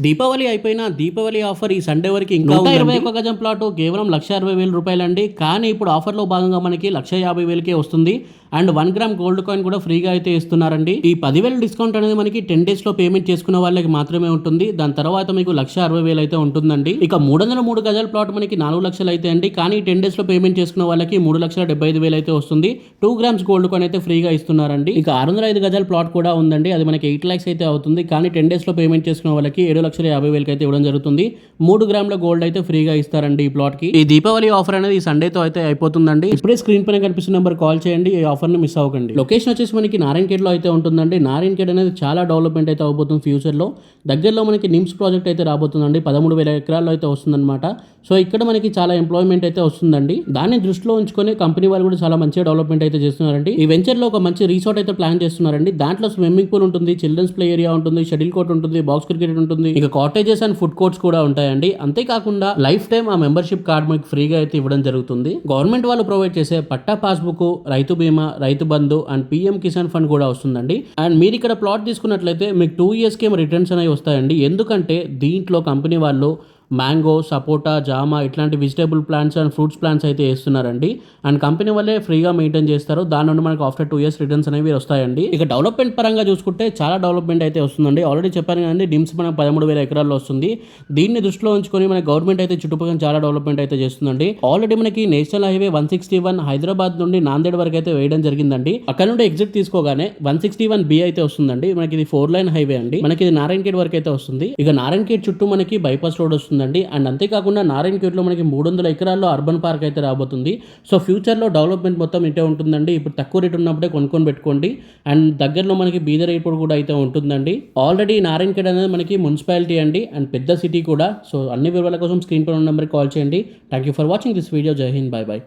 దీపావళి అయిపోయినా దీపావళి ఆఫర్ ఈ సండే వరకు ఇంకా 121 గజం ప్లాట్ కేవలం 1,60,000 రూపాయలండి. కానీ ఇప్పుడు ఆఫర్లో భాగంగా మనకి 1,50,000కే వస్తుంది. అండ్ 1 గ్రామ్ గోల్డ్ కాయిన్ కూడా ఫ్రీగా అయితే ఇస్తున్నారండి. ఈ 10,000 డిస్కౌంట్ అనేది మనకి 10 days లో పేమెంట్ చేసుకున్న వాళ్ళకి మాత్రమే ఉంటుంది. దాని తర్వాత మీకు 1,60,000 అయితే ఉంటుందండి. ఇక 303 గజాల ప్లాట్ మనకి 4 లక్షలు అయితే అండి. కానీ 10 days లో పేమెంట్ చేసుకున్న వాళ్ళకి 3,75,000 అయితే వస్తుంది. 2 grams గోల్డ్ కాయిన్ అయితే ఫ్రీగా ఇస్తున్నారండి. ఇక 605 గజాల ప్లాట్ కూడా ఉందండి. అది మనకి 8 lakhs అయితే అవుతుంది. కానీ 10 days లో పేమెంట్ చేసుకున్న వాళ్ళకి 7,50,000 అయితే ఇవ్వడం జరుగుతుంది. 3 గ్రాముల గోల్డ్ అయితే ఫ్రీగా ఇస్తారండి ఈ ప్లాట్ కి. ఈ దీపావళి ఆఫర్ అనేది ఈ సండేతో అయితే అయిపోతుందండి. ఇప్పుడే స్క్రీన్ పైన కనిపిస్తున్న నెంబర్ కాల్ చేయండి. ఈ ఆఫర్ ని మిస్ అవ్వకండి. లొకేషన్ వచ్చేసి మనకి నారాయణఖేడ్ లో అయితే ఉంటుందండి. నారాయణఖేడ్ అనేది చాలా డెవలప్మెంట్ అయితే అవబోతుంది ఫ్యూచర్ లో. దగ్గరలో మనకి నిమ్స్ ప్రాజెక్ట్ అయితే రాబోతుందండి. 13,000 ఎకరాల్లో అయితే వస్తుందన్నమాట. సో ఇక్కడ మనకి చాలా ఎంప్లాయ్మెంట్ అయితే వస్తుందండి. దాన్ని దృష్టిలో ఉంచుకొని కంపెనీ వాళ్ళు కూడా చాలా మంచిగా డెవలప్మెంట్ అయితే చేస్తున్నారండి. ఈ వెంచర్ లో ఒక మంచి రిసార్ట్ అయితే ప్లాన్ చేస్తున్నారండి. దాంట్లో స్విమ్మింగ్ పూల్ ఉంటుంది, చిల్డ్రన్స్ ప్లే ఏరియా ఉంటుంది, షటిల్ కోర్ట్ ఉంటుంది, బాక్స్ క్రికెట్ ఉంటుంది, ఇక కాటేజెస్ అండ్ ఫుడ్ కోర్ట్స్ కూడా ఉంటాయండి. అంతేకాకుండా లైఫ్ టైం ఆ మెంబర్షిప్ కార్డ్ మీకు ఫ్రీగా అయితే ఇవ్వడం జరుగుతుంది. గవర్నమెంట్ వాళ్ళు ప్రొవైడ్ చేసే పట్టా పాస్బుక్, రైతు బీమా, Rythu Bandhu and PM Kisan fund కూడా వస్తుందండి. అండ్ మీరు ఇక్కడ ప్లాట్ తీసుకున్నట్లయితే మీకు 2 years కి రిటర్న్స్ అనేవి వస్తాయండి. ఎందుకంటే దీంట్లో కంపెనీ వాళ్ళు మ్యాంగో, సపోటా, జామా ఇట్లాంటి vegetable plants and fruits plants అయితే వేస్తున్నారండి. అండ్ కంపెనీ వాళ్ళే ఫ్రీగా మెయింటైన్ చేస్తారు. దాని నుండి మనకు ఆఫ్టర్ 2 years రిటర్న్స్ అనేవి వస్తాయండి. ఇక డెవలప్మెంట్ పరంగా చూసుకుంటే చాలా డెవలప్మెంట్ అయితే వస్తుందండి. ఆల్రెడీ చెప్పాను కదండి, నిమ్స్ మనకు 13,000 ఎకరాల్లో వస్తుంది. దీన్ని దృష్టిలో ఉంచుకొని మన గవర్నమెంట్ అయితే చుట్టుపక్కల చాలా డెవలప్మెంట్ అయితే చేస్తుందండి. ఆల్రెడీ మనకి నేషనల్ హైవే 161 హైదరాబాద్ నుండి నాందేడ్ వరకు అయితే వేయడం జరిగిందండి. అక్కడ నుండి ఎగ్జిట్ తీసుకోగానే 161B అయితే వస్తుందండి. మనకి ఇది 4-lane హైవే అండి. మనకి ఇది నారాయణఖేడ్ వరకు అయితే వస్తుంది. ఇక నారాయణఖేడ్ చుట్టూ మనకి బైపాస్ రోడ్ వస్తుంది అండ్ అంతేకాకుండా నారాయణఖేడ్లో మనకి 300 ఎకరాల్లో అర్బన్ పార్క్ అయితే రాబోతుంది. సో ఫ్యూచర్లో డెవలప్మెంట్ మొత్తం ఇటే ఉంటుందండి. ఇప్పుడు తక్కువ రేట్ ఉన్నప్పుడే కొనుక్కొని పెట్టుకోండి. అండ్ దగ్గరలో మనకి బీదర్ ఎయిర్పోర్ట్ కూడా అయితే ఉంటుందండి. ఆల్రెడీ నారాయణఖేడ్ అనేది మనకి మున్సిపాలిటీ అండి అండ్ పెద్ద సిటీ కూడా. సో అన్ని వివరాల కోసం స్క్రీన్ పై ఉన్న నెంబర్కి కాల్ చేయండి. Thank you for watching this video. జై హింద్, బై బై.